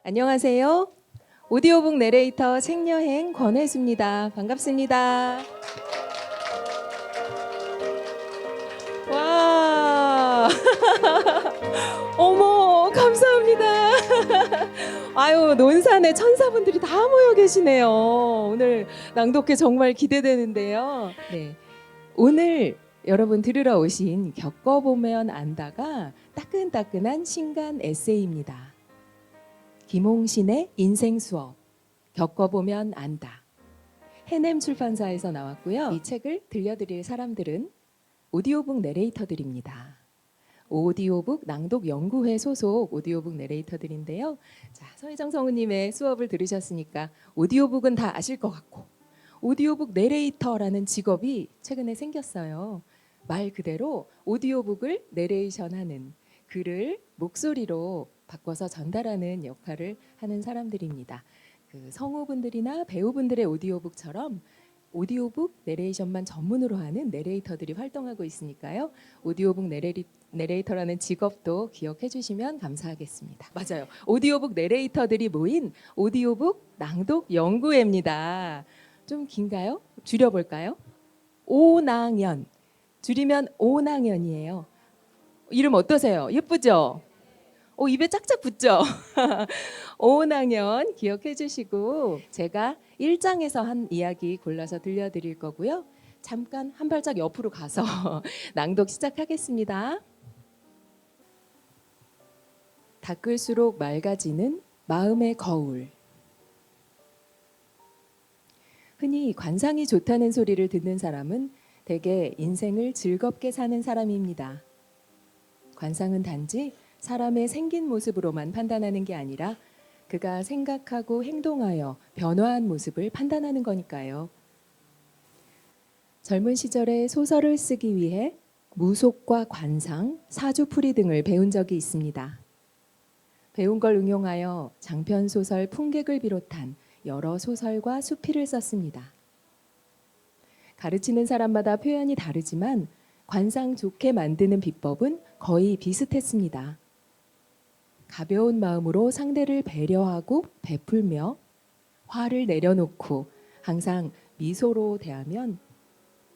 안녕하세요. 오디오북 내레이터 책여행 권혜수입니다. 반갑습니다. 와, 어머, 감사합니다. 아유, 논산에 천사분들이 다 모여 계시네요. 오늘 낭독회 정말 기대되는데요. 네, 오늘 여러분 들으러 오신 겪어보면 안다가 따끈따끈한 신간 에세이입니다. 김홍신의 인생 수업, 겪어보면 안다. 해냄 출판사에서 나왔고요. 이 책을 들려드릴 사람들은 오디오북 내레이터들입니다. 오디오북 낭독 연구회 소속 오디오북 내레이터들인데요. 자, 서희정 성우님의 수업을 들으셨으니까 오디오북은 다 아실 것 같고, 오디오북 내레이터라는 직업이 최근에 생겼어요. 말 그대로 오디오북을 내레이션하는, 글을 목소리로 바꿔서 전달하는 역할을 하는 사람들입니다. 그 성우분들이나 배우분들의 오디오북처럼 오디오북 내레이션만 전문으로 하는 내레이터들이 활동하고 있으니까요. 오디오북 내레이터라는 직업도 기억해 주시면 감사하겠습니다. 맞아요. 오디오북 내레이터들이 모인 오디오북 낭독 연구회입니다. 좀 긴가요? 줄여볼까요? 오낭연. 줄이면 오낭연이에요. 이름 어떠세요? 예쁘죠? 입에 짝짝 붙죠? 오은학년 기억해 주시고, 제가 1장에서 한 이야기 골라서 들려드릴 거고요. 잠깐 한 발짝 옆으로 가서 낭독 시작하겠습니다. 닦을수록 맑아지는 마음의 거울. 흔히 관상이 좋다는 소리를 듣는 사람은 대개 인생을 즐겁게 사는 사람입니다. 관상은 단지 사람의 생긴 모습으로만 판단하는 게 아니라 그가 생각하고 행동하여 변화한 모습을 판단하는 거니까요. 젊은 시절에 소설을 쓰기 위해 무속과 관상, 사주풀이 등을 배운 적이 있습니다. 배운 걸 응용하여 장편 소설 풍객을 비롯한 여러 소설과 수필을 썼습니다. 가르치는 사람마다 표현이 다르지만 관상 좋게 만드는 비법은 거의 비슷했습니다. 가벼운 마음으로 상대를 배려하고 베풀며 화를 내려놓고 항상 미소로 대하면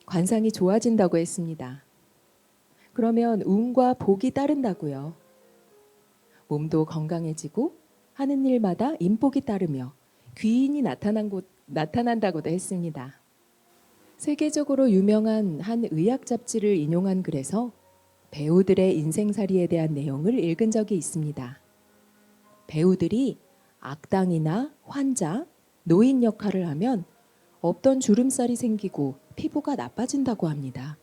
관상이 좋아진다고 했습니다. 그러면 운과 복이 따른다고요. 몸도 건강해지고 하는 일마다 인복이 따르며 귀인이 나타난다고도 했습니다. 세계적으로 유명한 한 의학 잡지를 인용한 글에서 배우들의 인생살이에 대한 내용을 읽은 적이 있습니다. 배우들이 악당이나 환자, 노인 역할을 하면 없던 주름살이 생기고 피부가 나빠진다고 합니다.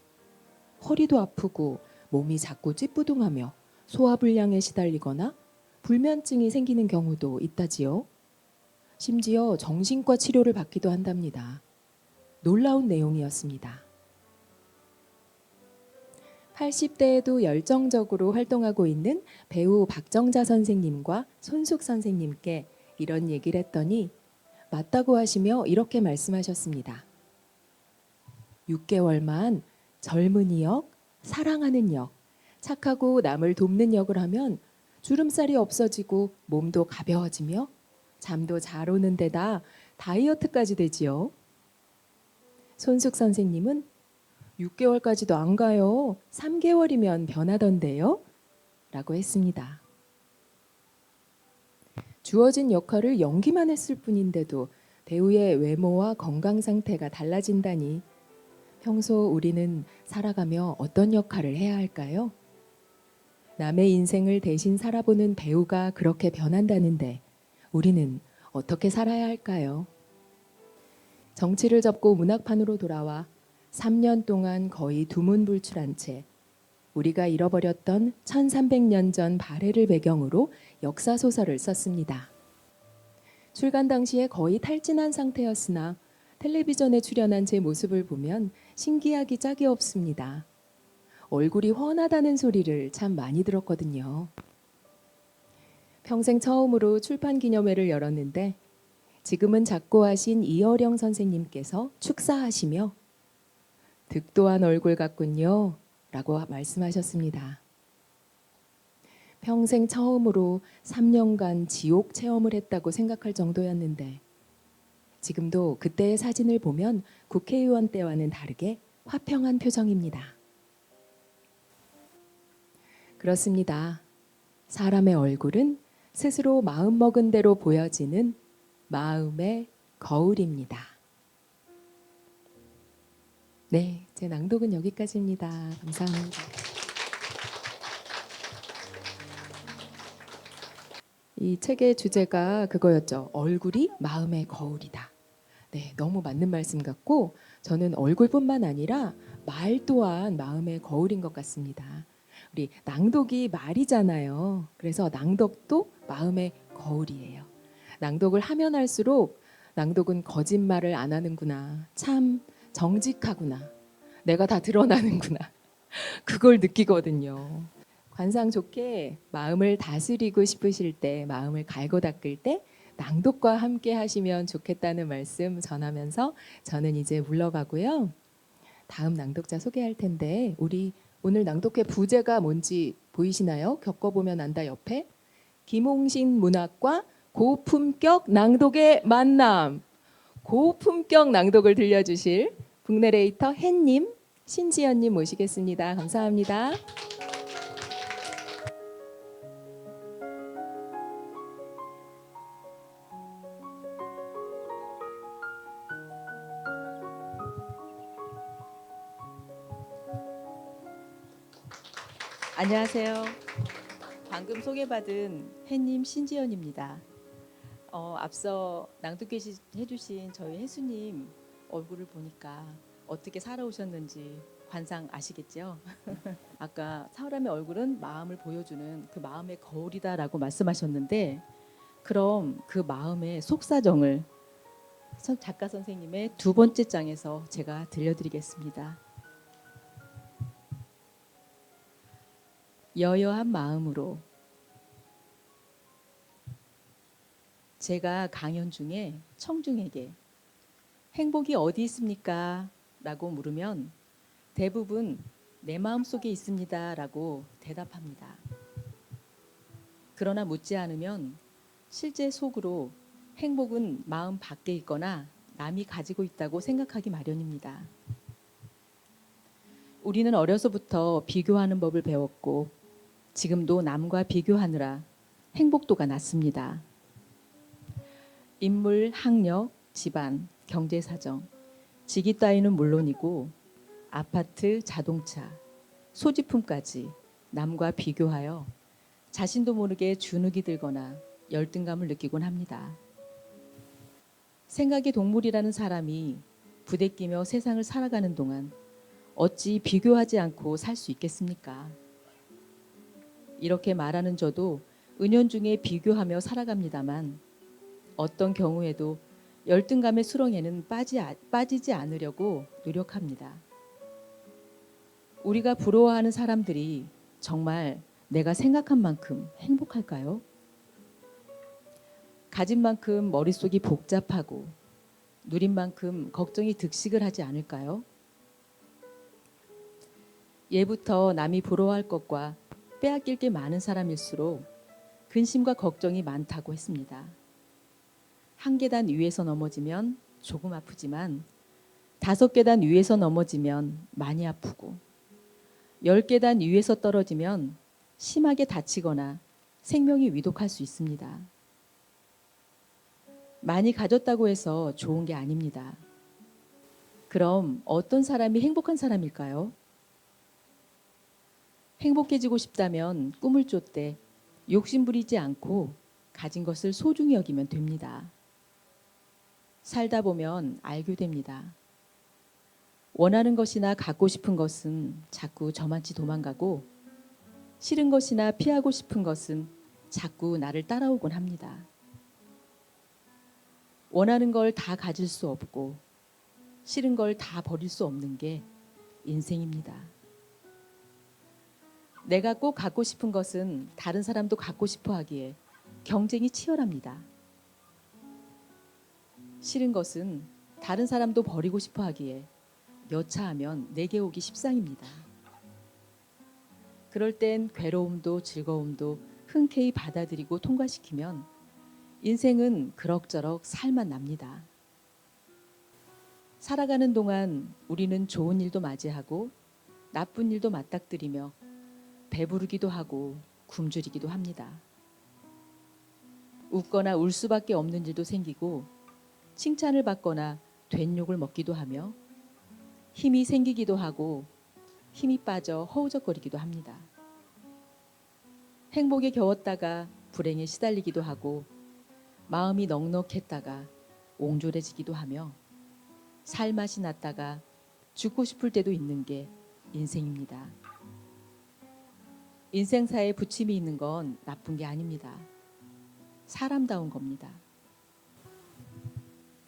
허리도 아프고 몸이 자꾸 찌뿌둥하며 소화불량에 시달리거나 불면증이 생기는 경우도 있다지요. 심지어 정신과 치료를 받기도 한답니다. 놀라운 내용이었습니다. 80대에도 열정적으로 활동하고 있는 배우 박정자 선생님과 손숙 선생님께 이런 얘기를 했더니 맞다고 하시며 이렇게 말씀하셨습니다. 6개월만 젊은이 역, 사랑하는 역, 착하고 남을 돕는 역을 하면 주름살이 없어지고 몸도 가벼워지며 잠도 잘 오는 데다 다이어트까지 되지요. 손숙 선생님은 6개월까지도 안 가요. 3개월이면 변하던데요. 라고 했습니다. 주어진 역할을 연기만 했을 뿐인데도 배우의 외모와 건강 상태가 달라진다니 평소 우리는 살아가며 어떤 역할을 해야 할까요? 남의 인생을 대신 살아보는 배우가 그렇게 변한다는데 우리는 어떻게 살아야 할까요? 정치를 접고 문학판으로 돌아와 3년 동안 거의 두문불출한 채 우리가 잃어버렸던 1300년 전 발해를 배경으로 역사소설을 썼습니다. 출간 당시에 거의 탈진한 상태였으나 텔레비전에 출연한 제 모습을 보면 신기하기 짝이 없습니다. 얼굴이 훤하다는 소리를 참 많이 들었거든요. 평생 처음으로 출판 기념회를 열었는데 지금은 작고하신 이어령 선생님께서 축사하시며 득도한 얼굴 같군요. 라고 말씀하셨습니다. 평생 처음으로 3년간 지옥 체험을 했다고 생각할 정도였는데 지금도 그때의 사진을 보면 국회의원 때와는 다르게 화평한 표정입니다. 그렇습니다. 사람의 얼굴은 스스로 마음먹은 대로 보여지는 마음의 거울입니다. 네, 제 낭독은 여기까지입니다. 감사합니다. 이 책의 주제가 그거였죠. 얼굴이 마음의 거울이다. 네, 너무 맞는 말씀 같고 저는 얼굴뿐만 아니라 말 또한 마음의 거울인 것 같습니다. 우리 낭독이 말이잖아요. 그래서 낭독도 마음의 거울이에요. 낭독을 하면 할수록 낭독은 거짓말을 안 하는구나. 참 정직하구나. 내가 다 드러나는구나. 그걸 느끼거든요. 관상 좋게 마음을 다스리고 싶으실 때, 마음을 갈고 닦을 때 낭독과 함께 하시면 좋겠다는 말씀 전하면서 저는 이제 물러가고요. 다음 낭독자 소개할 텐데 우리 오늘 낭독회 부제가 뭔지 보이시나요? 겪어보면 안다 옆에 김홍신 문학과 고품격 낭독의 만남. 고품격 낭독을 들려주실 북내레이터 햇님, 신지연님 모시겠습니다. 감사합니다. 안녕하세요. 방금 소개받은 햇님 신지연입니다. 앞서 낭독해주신 저희 혜수님 얼굴을 보니까 어떻게 살아오셨는지 관상 아시겠죠? 아까 사람의 얼굴은 마음을 보여주는 그 마음의 거울이다라고 말씀하셨는데 그럼 그 마음의 속사정을 작가 선생님의 두 번째 장에서 제가 들려드리겠습니다. 여여한 마음으로 제가 강연 중에 청중에게 행복이 어디 있습니까? 라고 물으면 대부분 내 마음속에 있습니다 라고 대답합니다. 그러나 묻지 않으면 실제 속으로 행복은 마음 밖에 있거나 남이 가지고 있다고 생각하기 마련입니다. 우리는 어려서부터 비교하는 법을 배웠고 지금도 남과 비교하느라 행복도가 낮습니다. 인물, 학력, 집안, 경제사정, 직위 따위는 물론이고 아파트, 자동차, 소지품까지 남과 비교하여 자신도 모르게 주눅이 들거나 열등감을 느끼곤 합니다. 생각의 동물이라는 사람이 부대끼며 세상을 살아가는 동안 어찌 비교하지 않고 살 수 있겠습니까? 이렇게 말하는 저도 은연중에 비교하며 살아갑니다만 어떤 경우에도 열등감의 수렁에는 빠지지 않으려고 노력합니다. 우리가 부러워하는 사람들이 정말 내가 생각한 만큼 행복할까요? 가진 만큼 머릿속이 복잡하고 누린 만큼 걱정이 득식을 하지 않을까요? 예부터 남이 부러워할 것과 빼앗길 게 많은 사람일수록 근심과 걱정이 많다고 했습니다. 한 계단 위에서 넘어지면 조금 아프지만 5계단 위에서 넘어지면 많이 아프고 10계단 위에서 떨어지면 심하게 다치거나 생명이 위독할 수 있습니다. 많이 가졌다고 해서 좋은 게 아닙니다. 그럼 어떤 사람이 행복한 사람일까요? 행복해지고 싶다면 꿈을 쫓되 욕심부리지 않고 가진 것을 소중히 여기면 됩니다. 살다 보면 알게 됩니다. 원하는 것이나 갖고 싶은 것은 자꾸 저만치 도망가고 싫은 것이나 피하고 싶은 것은 자꾸 나를 따라오곤 합니다. 원하는 걸 다 가질 수 없고 싫은 걸 다 버릴 수 없는 게 인생입니다. 내가 꼭 갖고 싶은 것은 다른 사람도 갖고 싶어 하기에 경쟁이 치열합니다. 싫은 것은 다른 사람도 버리고 싶어 하기에 여차하면 내게 오기 십상입니다. 그럴 땐 괴로움도 즐거움도 흔쾌히 받아들이고 통과시키면 인생은 그럭저럭 살만 납니다. 살아가는 동안 우리는 좋은 일도 맞이하고 나쁜 일도 맞닥뜨리며 배부르기도 하고 굶주리기도 합니다. 웃거나 울 수밖에 없는 일도 생기고 칭찬을 받거나 된 욕을 먹기도 하며 힘이 생기기도 하고 힘이 빠져 허우적거리기도 합니다. 행복에 겨웠다가 불행에 시달리기도 하고 마음이 넉넉했다가 옹졸해지기도 하며 살맛이 났다가 죽고 싶을 때도 있는 게 인생입니다. 인생사에 부침이 있는 건 나쁜 게 아닙니다. 사람다운 겁니다.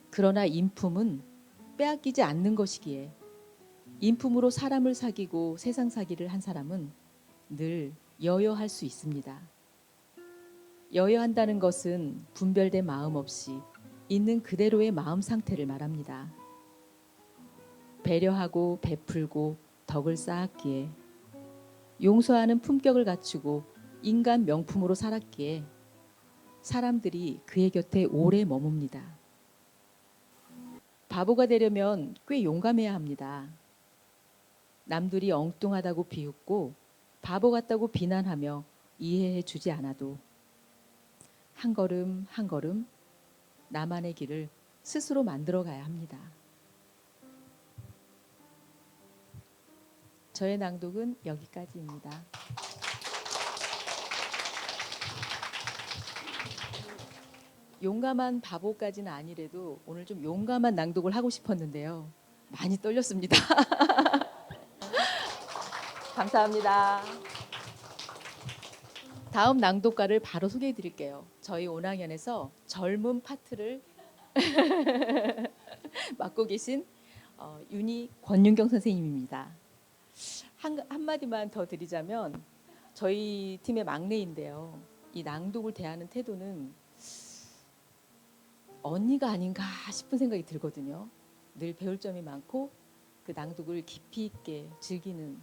그러나 인품은 빼앗기지 않는 것이기에 인품으로 사람을 사귀고 세상 사기를 한 사람은 늘 여여할 수 있습니다. 여여한다는 것은 분별된 마음 없이 있는 그대로의 마음 상태를 말합니다. 배려하고 베풀고 덕을 쌓았기에 용서하는 품격을 갖추고 인간 명품으로 살았기에 사람들이 그의 곁에 오래 머뭅니다. 바보가 되려면 꽤 용감해야 합니다. 남들이 엉뚱하다고 비웃고 바보 같다고 비난하며 이해해 주지 않아도 한 걸음 한 걸음 나만의 길을 스스로 만들어 가야 합니다. 저의 낭독은 여기까지입니다. 용감한 바보까지는 아니래도 오늘 좀 용감한 낭독을 하고 싶었는데요. 많이 떨렸습니다. 감사합니다. 다음 낭독가를 바로 소개해 드릴게요. 저희 5학년에서 젊은 파트를 맡고 계신 윤희 권윤경 선생님입니다. 한마디만 더 드리자면 저희 팀의 막내인데요. 이 낭독을 대하는 태도는 언니가 아닌가 싶은 생각이 들거든요. 늘 배울 점이 많고 그 낭독을 깊이 있게 즐기는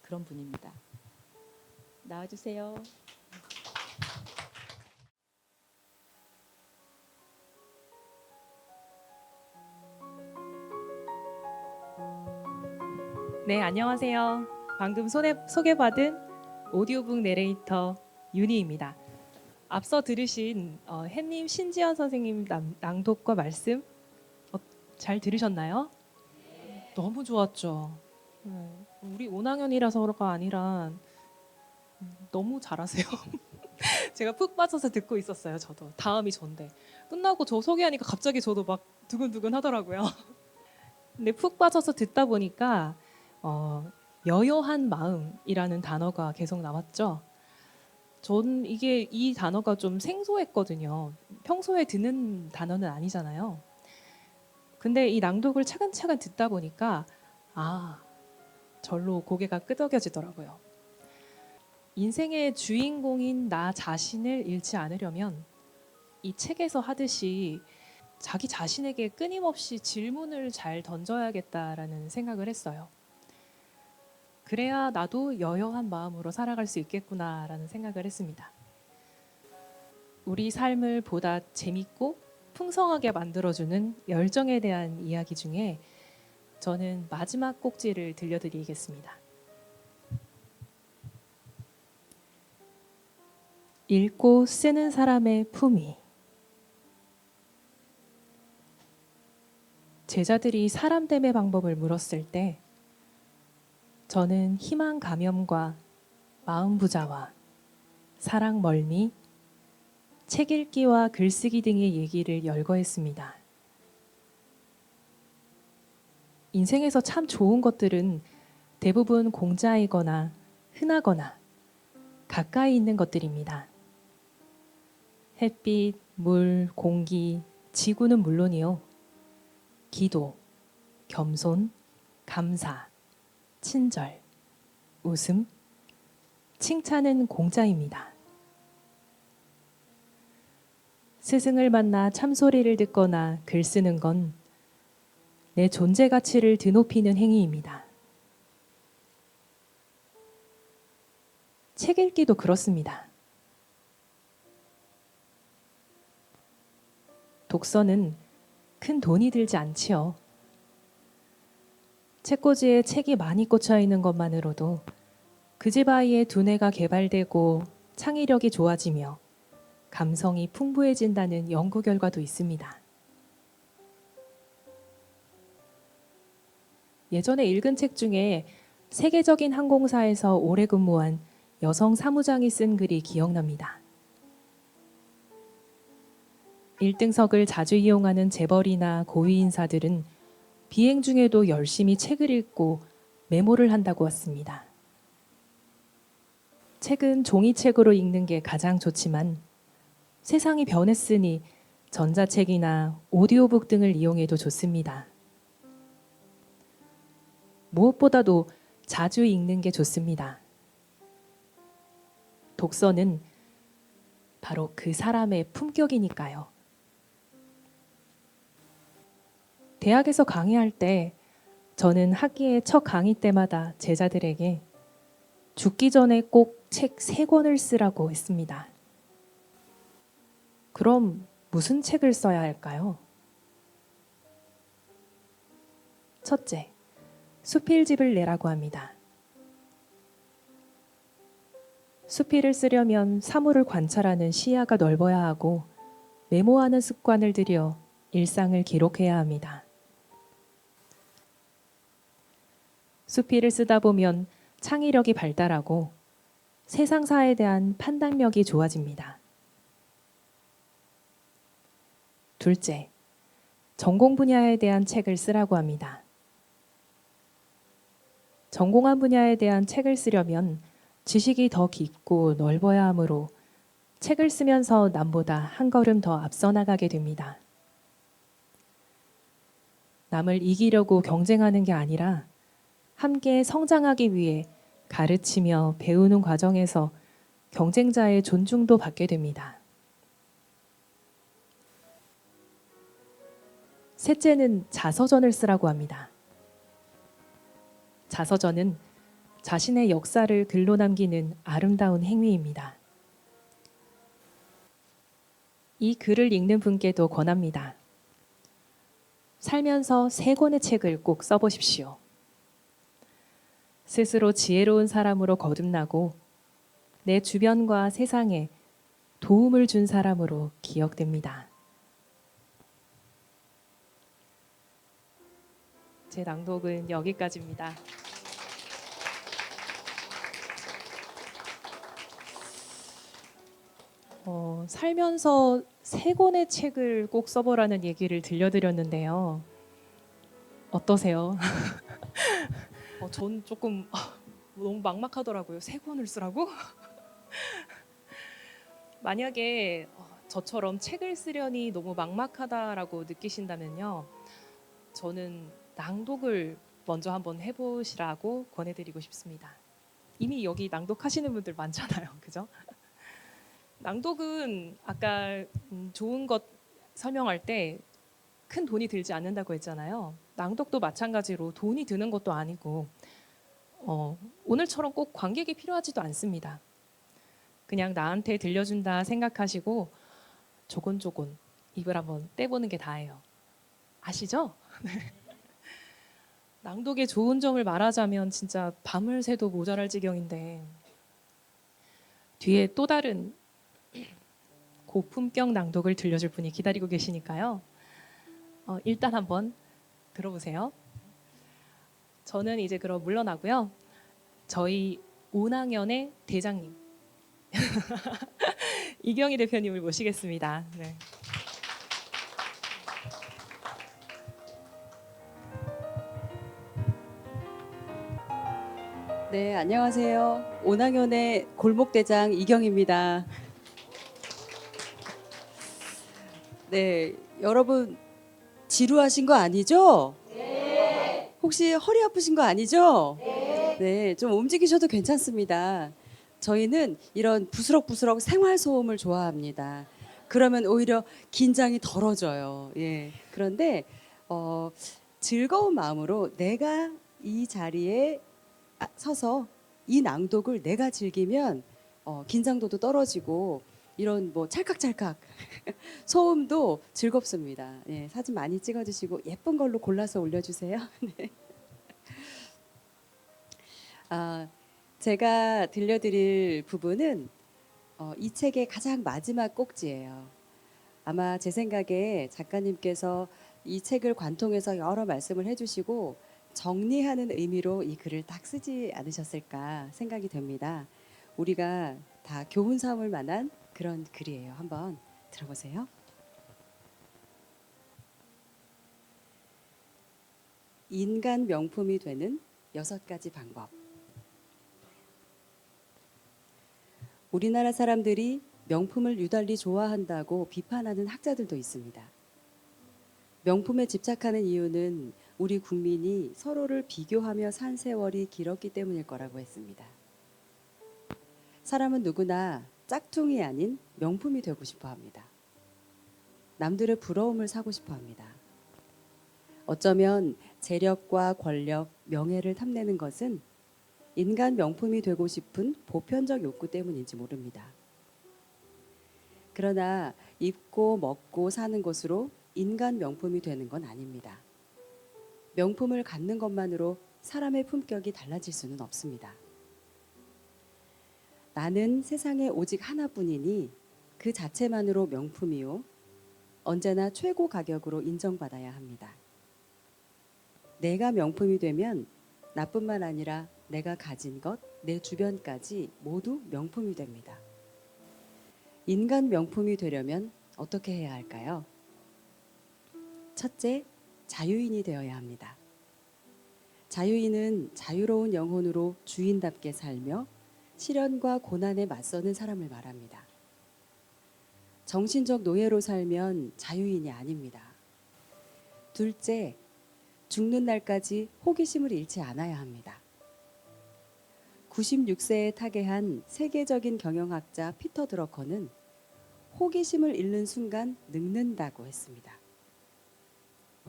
그런 분입니다. 나와주세요. 네, 안녕하세요. 방금 소개받은 오디오북 내레이터 윤희입니다. 앞서 들으신 햇님 신지연 선생님 낭독과 말씀 잘 들으셨나요? 너무 좋았죠. 우리 5학년이라서가 아니라 너무 잘하세요. 제가 푹 빠져서 듣고 있었어요. 저도 다음이 전데 끝나고 저 소개하니까 갑자기 저도 막 두근두근 하더라고요. 근데 푹 빠져서 듣다 보니까 여여한 마음이라는 단어가 계속 나왔죠. 전 이 단어가 좀 생소했거든요. 평소에 듣는 단어는 아니잖아요. 근데 이 낭독을 차근차근 듣다 보니까 절로 고개가 끄덕여지더라고요. 인생의 주인공인 나 자신을 잃지 않으려면 이 책에서 하듯이 자기 자신에게 끊임없이 질문을 잘 던져야겠다라는 생각을 했어요. 그래야 나도 여여한 마음으로 살아갈 수 있겠구나라는 생각을 했습니다. 우리 삶을 보다 재밌고 풍성하게 만들어주는 열정에 대한 이야기 중에 저는 마지막 꼭지를 들려드리겠습니다. 읽고 쓰는 사람의 품위. 제자들이 사람됨의 방법을 물었을 때 저는 희망 감염과 마음 부자와 사랑 멀미, 책 읽기와 글쓰기 등의 얘기를 열거했습니다. 인생에서 참 좋은 것들은 대부분 공짜이거나 흔하거나 가까이 있는 것들입니다. 햇빛, 물, 공기, 지구는 물론이요. 기도, 겸손, 감사, 친절, 웃음, 칭찬은 공짜입니다. 스승을 만나 참소리를 듣거나 글 쓰는 건 내 존재 가치를 드높이는 행위입니다. 책 읽기도 그렇습니다. 독서는 큰 돈이 들지 않지요. 책꽂이에 책이 많이 꽂혀 있는 것만으로도 그 집 아이의 두뇌가 개발되고 창의력이 좋아지며 감성이 풍부해진다는 연구 결과도 있습니다. 예전에 읽은 책 중에 세계적인 항공사에서 오래 근무한 여성 사무장이 쓴 글이 기억납니다. 1등석을 자주 이용하는 재벌이나 고위 인사들은 비행 중에도 열심히 책을 읽고 메모를 한다고 했습니다. 책은 종이책으로 읽는 게 가장 좋지만 세상이 변했으니 전자책이나 오디오북 등을 이용해도 좋습니다. 무엇보다도 자주 읽는 게 좋습니다. 독서는 바로 그 사람의 품격이니까요. 대학에서 강의할 때 저는 학기의 첫 강의 때마다 제자들에게 죽기 전에 꼭 책 3권을 쓰라고 했습니다. 그럼 무슨 책을 써야 할까요? 첫째, 수필집을 내라고 합니다. 수필을 쓰려면 사물을 관찰하는 시야가 넓어야 하고 메모하는 습관을 들여 일상을 기록해야 합니다. 수필을 쓰다 보면 창의력이 발달하고 세상사에 대한 판단력이 좋아집니다. 둘째, 전공 분야에 대한 책을 쓰라고 합니다. 전공한 분야에 대한 책을 쓰려면 지식이 더 깊고 넓어야 하므로 책을 쓰면서 남보다 한 걸음 더 앞서 나가게 됩니다. 남을 이기려고 경쟁하는 게 아니라 함께 성장하기 위해 가르치며 배우는 과정에서 경쟁자의 존중도 받게 됩니다. 셋째는 자서전을 쓰라고 합니다. 자서전은 자신의 역사를 글로 남기는 아름다운 행위입니다. 이 글을 읽는 분께도 권합니다. 살면서 3권의 책을 꼭 써보십시오. 스스로 지혜로운 사람으로 거듭나고 내 주변과 세상에 도움을 준 사람으로 기억됩니다. 제 낭독은 여기까지입니다. 살면서 3권의 책을 꼭 써보라는 얘기를 들려드렸는데요. 어떠세요? 전 조금 너무 막막하더라고요. 3권을 쓰라고? 만약에 저처럼 책을 쓰려니 너무 막막하다라고 느끼신다면요. 저는 낭독을 먼저 한번 해보시라고 권해드리고 싶습니다. 이미 여기 낭독하시는 분들 많잖아요. 그죠? 낭독은 아까 좋은 것 설명할 때 큰 돈이 들지 않는다고 했잖아요. 낭독도 마찬가지로 돈이 드는 것도 아니고 오늘처럼 꼭 관객이 필요하지도 않습니다. 그냥 나한테 들려준다 생각하시고 조곤조곤 입을 한번 떼보는 게 다예요. 아시죠? 낭독의 좋은 점을 말하자면 진짜 밤을 새도 모자랄 지경인데 뒤에 또 다른 고품격 낭독을 들려줄 분이 기다리고 계시니까요. 일단 한번 들어보세요. 저는 이제 그럼 물러나고요. 저희 오낭연의 대장님 이경희 대표님을 모시겠습니다. 네. 네, 안녕하세요. 오낭연의 골목대장 이경입니다. 네, 여러분 지루하신 거 아니죠? 네. 혹시 허리 아프신 거 아니죠? 네, 좀 움직이셔도 괜찮습니다. 저희는 이런 부스럭부스럭 생활소음을 좋아합니다. 그러면 오히려 긴장이 덜어져요. 예. 그런데 즐거운 마음으로 내가 이 자리에 서서 이 낭독을 내가 즐기면 긴장도도 떨어지고 이런 뭐 찰칵찰칵 소음도 즐겁습니다. 예, 사진 많이 찍어주시고 예쁜 걸로 골라서 올려주세요. 네. 제가 들려드릴 부분은 이 책의 가장 마지막 꼭지예요. 아마 제 생각에 작가님께서 이 책을 관통해서 여러 말씀을 해주시고 정리하는 의미로 이 글을 딱 쓰지 않으셨을까 생각이 됩니다. 우리가 다 교훈 삼을 만한 그런 글이에요. 한번 들어보세요. 인간 명품이 되는 6가지 방법. 우리나라 사람들이 명품을 유달리 좋아한다고 비판하는 학자들도 있습니다. 명품에 집착하는 이유는 우리 국민이 서로를 비교하며 산 세월이 길었기 때문일 거라고 했습니다. 사람은 누구나 짝퉁이 아닌 명품이 되고 싶어 합니다. 남들의 부러움을 사고 싶어 합니다. 어쩌면 재력과 권력, 명예를 탐내는 것은 인간 명품이 되고 싶은 보편적 욕구 때문인지 모릅니다. 그러나 입고 먹고 사는 것으로 인간 명품이 되는 건 아닙니다. 명품을 갖는 것만으로 사람의 품격이 달라질 수는 없습니다. 나는 세상에 오직 하나뿐이니 그 자체만으로 명품이요. 언제나 최고 가격으로 인정받아야 합니다. 내가 명품이 되면 나뿐만 아니라 내가 가진 것, 내 주변까지 모두 명품이 됩니다. 인간 명품이 되려면 어떻게 해야 할까요? 첫째, 자유인이 되어야 합니다. 자유인은 자유로운 영혼으로 주인답게 살며 시련과 고난에 맞서는 사람을 말합니다. 정신적 노예로 살면 자유인이 아닙니다. 둘째, 죽는 날까지 호기심을 잃지 않아야 합니다. 96세에 타계한 세계적인 경영학자 피터 드러커는 호기심을 잃는 순간 늙는다고 했습니다.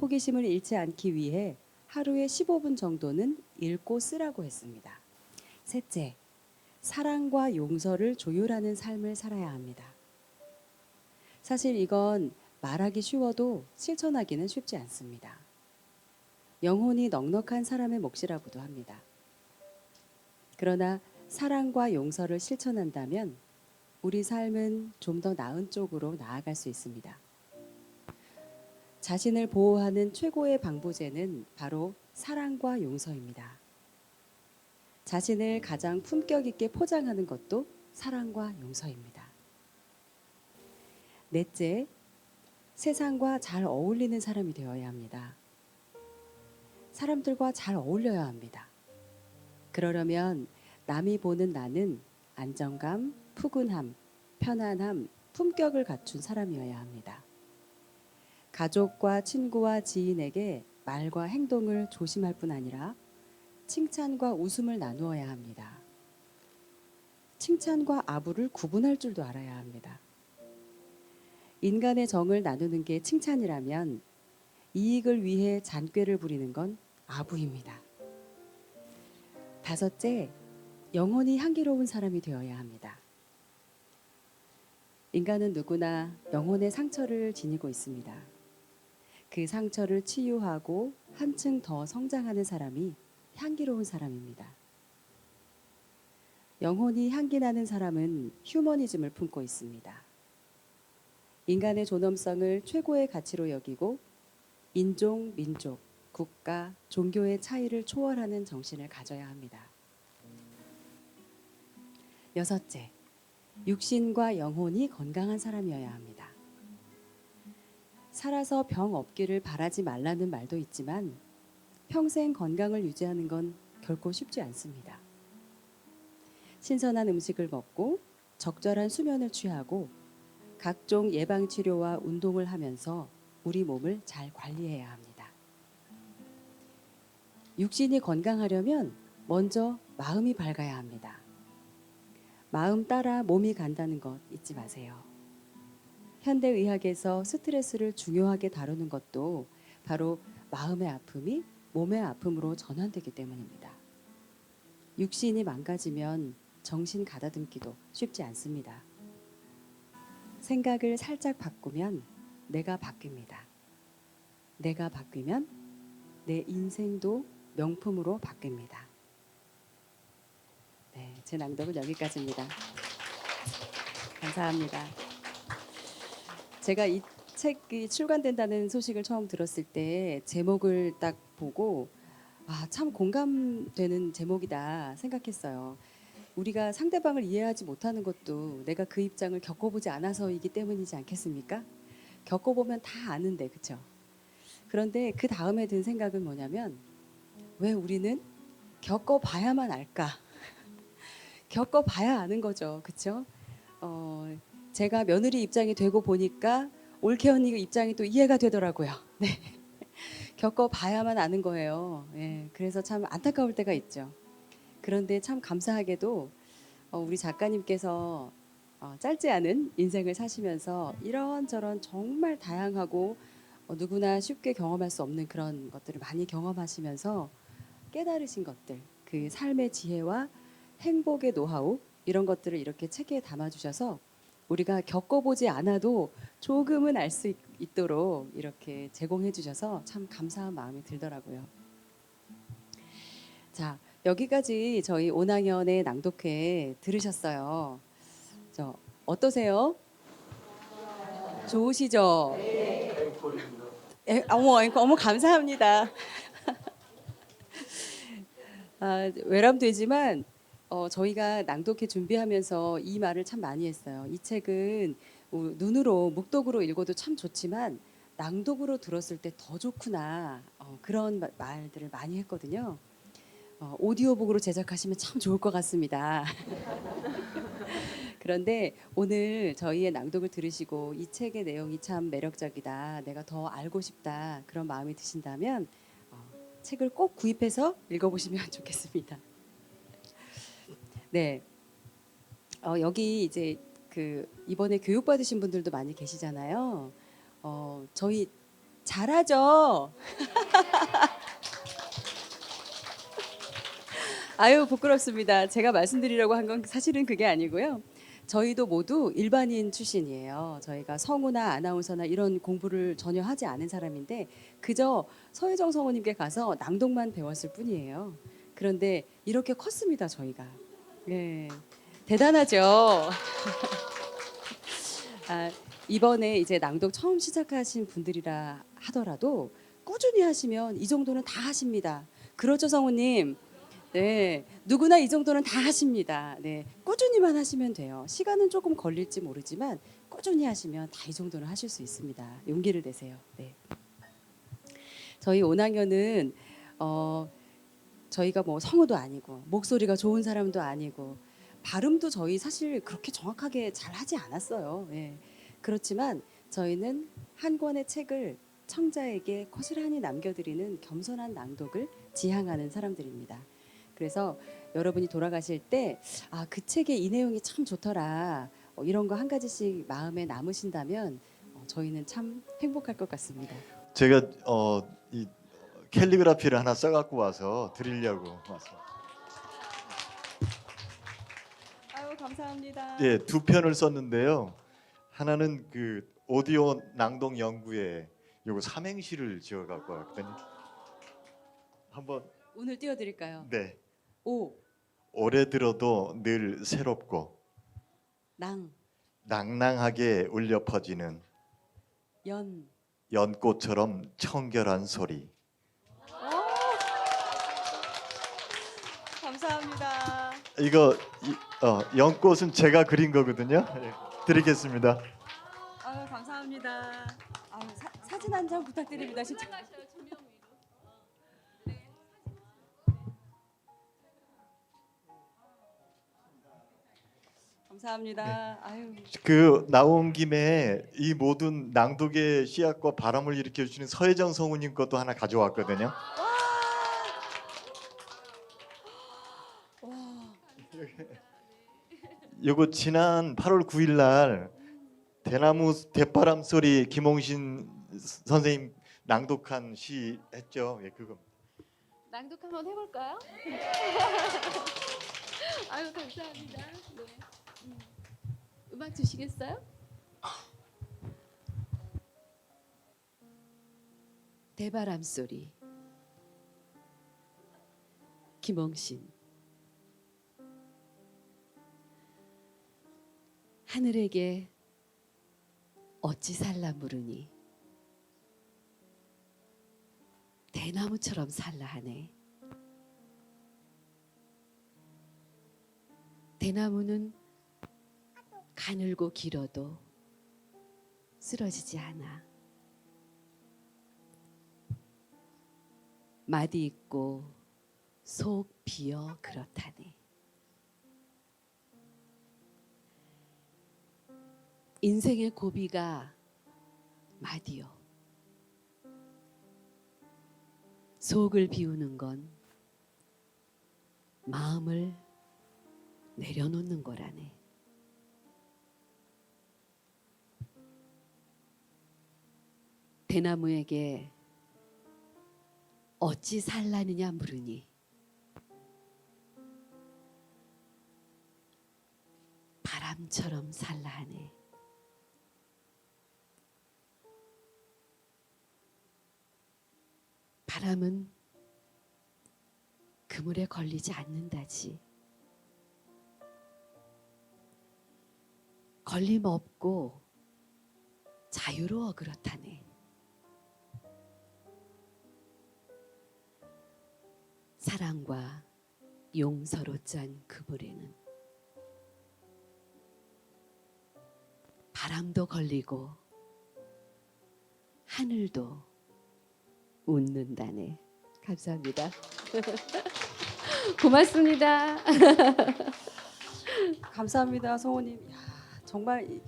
호기심을 잃지 않기 위해 하루에 15분 정도는 읽고 쓰라고 했습니다. 셋째, 사랑과 용서를 조율하는 삶을 살아야 합니다. 사실 이건 말하기 쉬워도 실천하기는 쉽지 않습니다. 영혼이 넉넉한 사람의 몫이라고도 합니다. 그러나 사랑과 용서를 실천한다면 우리 삶은 좀 더 나은 쪽으로 나아갈 수 있습니다. 자신을 보호하는 최고의 방부제는 바로 사랑과 용서입니다. 자신을 가장 품격 있게 포장하는 것도 사랑과 용서입니다. 넷째, 세상과 잘 어울리는 사람이 되어야 합니다. 사람들과 잘 어울려야 합니다. 그러려면 남이 보는 나는 안정감, 푸근함, 편안함, 품격을 갖춘 사람이어야 합니다. 가족과 친구와 지인에게 말과 행동을 조심할 뿐 아니라 칭찬과 웃음을 나누어야 합니다. 칭찬과 아부를 구분할 줄도 알아야 합니다. 인간의 정을 나누는 게 칭찬이라면 이익을 위해 잔꾀를 부리는 건 아부입니다. 다섯째, 영혼이 향기로운 사람이 되어야 합니다. 인간은 누구나 영혼의 상처를 지니고 있습니다. 그 상처를 치유하고 한층 더 성장하는 사람이 향기로운 사람입니다. 영혼이 향기 나는 사람은 휴머니즘을 품고 있습니다. 인간의 존엄성을 최고의 가치로 여기고 인종, 민족, 국가, 종교의 차이를 초월하는 정신을 가져야 합니다. 여섯째, 육신과 영혼이 건강한 사람이어야 합니다. 살아서 병 없기를 바라지 말라는 말도 있지만 평생 건강을 유지하는 건 결코 쉽지 않습니다. 신선한 음식을 먹고 적절한 수면을 취하고 각종 예방치료와 운동을 하면서 우리 몸을 잘 관리해야 합니다. 육신이 건강하려면 먼저 마음이 밝아야 합니다. 마음 따라 몸이 간다는 것 잊지 마세요. 현대의학에서 스트레스를 중요하게 다루는 것도 바로 마음의 아픔이 몸의 아픔으로 전환되기 때문입니다. 육신이 망가지면 정신 가다듬기도 쉽지 않습니다. 생각을 살짝 바꾸면 내가 바뀝니다. 내가 바뀌면 내 인생도 명품으로 바뀝니다. 네, 제 낭독은 여기까지입니다. 감사합니다. 제가 이 책이 출간된다는 소식을 처음 들었을 때 제목을 딱 보고 참 공감되는 제목이다 생각했어요. 우리가 상대방을 이해하지 못하는 것도 내가 그 입장을 겪어보지 않아서이기 때문이지 않겠습니까? 겪어보면 다 아는데, 그렇죠? 그런데 그 다음에 든 생각은 뭐냐면 왜 우리는 겪어봐야만 알까? 겪어봐야 아는 거죠, 그렇죠? 제가 며느리 입장이 되고 보니까 올케 언니 입장이 또 이해가 되더라고요. 네. 겪어봐야만 아는 거예요. 예, 그래서 참 안타까울 때가 있죠. 그런데 참 감사하게도 우리 작가님께서 짧지 않은 인생을 사시면서 이런저런 정말 다양하고 누구나 쉽게 경험할 수 없는 그런 것들을 많이 경험하시면서 깨달으신 것들, 그 삶의 지혜와 행복의 노하우 이런 것들을 이렇게 책에 담아주셔서 우리가 겪어보지 않아도 조금은 알 수 있도록 이렇게 제공해 주셔서 참 감사한 마음이 들더라고요. 자, 여기까지 저희 오낭연의 낭독회 들으셨어요. 어떠세요? 좋으시죠? 어머 감사합니다. 외람되지만 저희가 낭독회 준비하면서 이 말을 참 많이 했어요. 이 책은 눈으로 묵독으로 읽어도 참 좋지만 낭독으로 들었을 때 더 좋구나 그런 말들을 많이 했거든요. 오디오북으로 제작하시면 참 좋을 것 같습니다. 그런데 오늘 저희의 낭독을 들으시고 이 책의 내용이 참 매력적이다, 내가 더 알고 싶다 그런 마음이 드신다면 책을 꼭 구입해서 읽어보시면 좋겠습니다. 네, 여기 이제 이번에 교육 받으신 분들도 많이 계시잖아요. 저희 잘하죠. 아유 부끄럽습니다. 제가 말씀드리려고 한 건 사실은 그게 아니고요. 저희도 모두 일반인 출신이에요. 저희가 성우나 아나운서나 이런 공부를 전혀 하지 않은 사람인데 그저 서혜정 성우님께 가서 낭독만 배웠을 뿐이에요. 그런데 이렇게 컸습니다, 저희가. 네, 대단하죠. 이번에 이제 낭독 처음 시작하신 분들이라 하더라도 꾸준히 하시면 이 정도는 다 하십니다. 그렇죠, 성우님? 네, 누구나 이 정도는 다 하십니다. 네, 꾸준히만 하시면 돼요. 시간은 조금 걸릴지 모르지만 꾸준히 하시면 다 이 정도는 하실 수 있습니다. 용기를 내세요. 네. 저희 오낭연은 저희가 뭐 성우도 아니고 목소리가 좋은 사람도 아니고 발음도 저희 사실 그렇게 정확하게 잘 하지 않았어요. 네. 그렇지만 저희는 한 권의 책을 청자에게 고스란히 남겨드리는 겸손한 낭독을 지향하는 사람들입니다. 그래서 여러분이 돌아가실 때 그 책의 이 내용이 참 좋더라 이런 거 한 가지씩 마음에 남으신다면 저희는 참 행복할 것 같습니다. 제가 이 캘리그라피를 하나 써갖고 와서 드리려고 왔어요. 아유 감사합니다. 예, 두 편을 썼는데요. 하나는 그 오디오 낭독 연구에 요거 삼행시를 지어갖고 왔거든요. 한번 오늘 띄워드릴까요? 네. 오, 오래 들어도 늘 새롭고 낭, 낭낭하게 울려 퍼지는 연. 연꽃처럼 청결한 소리. 감사합니다. 이거 연꽃은 제가 그린 거거든요. 예, 드리겠습니다. 아유 감사합니다. 아유, 사진 한 장 부탁드립니다. 진짜. 감사합니다. 아유. 그 나온 김에 이 모든 낭독의 씨앗과 바람을 일으켜 주시는 서혜정 성우님 것도 하나 가져왔거든요. 요거 지난 8월 9일 날 대나무 대바람 소리 김홍신 선생님 낭독한 시 했죠. 예, 그거. 낭독 한번 해볼까요? 아유 감사합니다. 네. 음악 주시겠어요? 대바람 소리 김홍신. 하늘에게 어찌 살라 물으니 대나무처럼 살라 하네. 대나무는 가늘고 길어도 쓰러지지 않아. 마디 있고 속 비어 그렇다네. 인생의 고비가 마디요. 속을 비우는 건 마음을 내려놓는 거라네. 대나무에게 어찌 살라느냐 물으니 바람처럼 살라 하네. 바람은 그물에 걸리지 않는다지. 걸림 없고 자유로워 그렇다네. 사랑과 용서로 짠 그물에는 바람도 걸리고 하늘도 웃는다네. 감사합니다. 고맙습니다. 감사합니다, 성우님. 야, 정말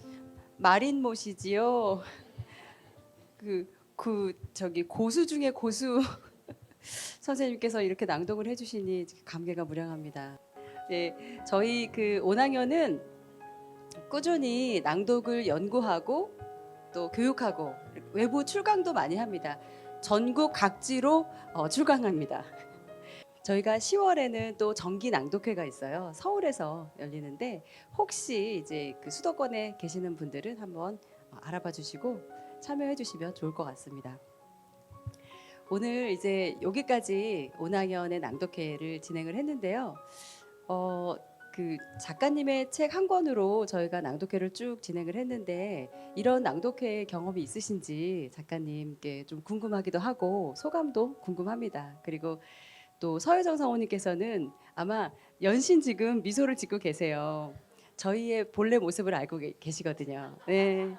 마린못이지요. 저기 고수 중에 고수 선생님께서 이렇게 낭독을 해주시니 감개가 무량합니다. 네, 저희 그 온학연은 꾸준히 낭독을 연구하고 또 교육하고 외부 출강도 많이 합니다. 전국 각지로 출강합니다. 저희가 10월에는 또 정기 낭독회가 있어요. 서울에서 열리는데 혹시 이제 그 수도권에 계시는 분들은 한번 알아봐 주시고 참여해 주시면 좋을 것 같습니다. 오늘 이제 여기까지 온학연의 낭독회를 진행을 했는데요. 그 작가님의 책 한 권으로 저희가 낭독회를 쭉 진행을 했는데 이런 낭독회 경험이 있으신지 작가님께 좀 궁금하기도 하고 소감도 궁금합니다. 그리고 또 서혜정 성우님께서는 아마 연신 지금 미소를 짓고 계세요. 저희의 본래 모습을 알고 계시거든요. 네.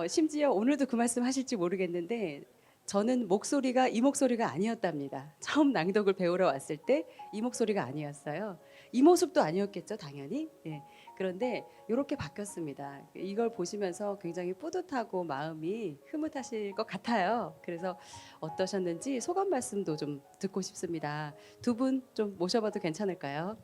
심지어 오늘도 그 말씀 하실지 모르겠는데 저는 목소리가 이 목소리가 아니었답니다. 처음 낭독을 배우러 왔을 때 이 목소리가 아니었어요. 이 모습도 아니었겠죠, 당연히. 예. 그런데 이렇게 바뀌었습니다. 이걸 보시면서 굉장히 뿌듯하고 마음이 흐뭇하실 것 같아요. 그래서 어떠셨는지 소감 말씀도 좀 듣고 싶습니다. 두 분 좀 모셔봐도 괜찮을까요?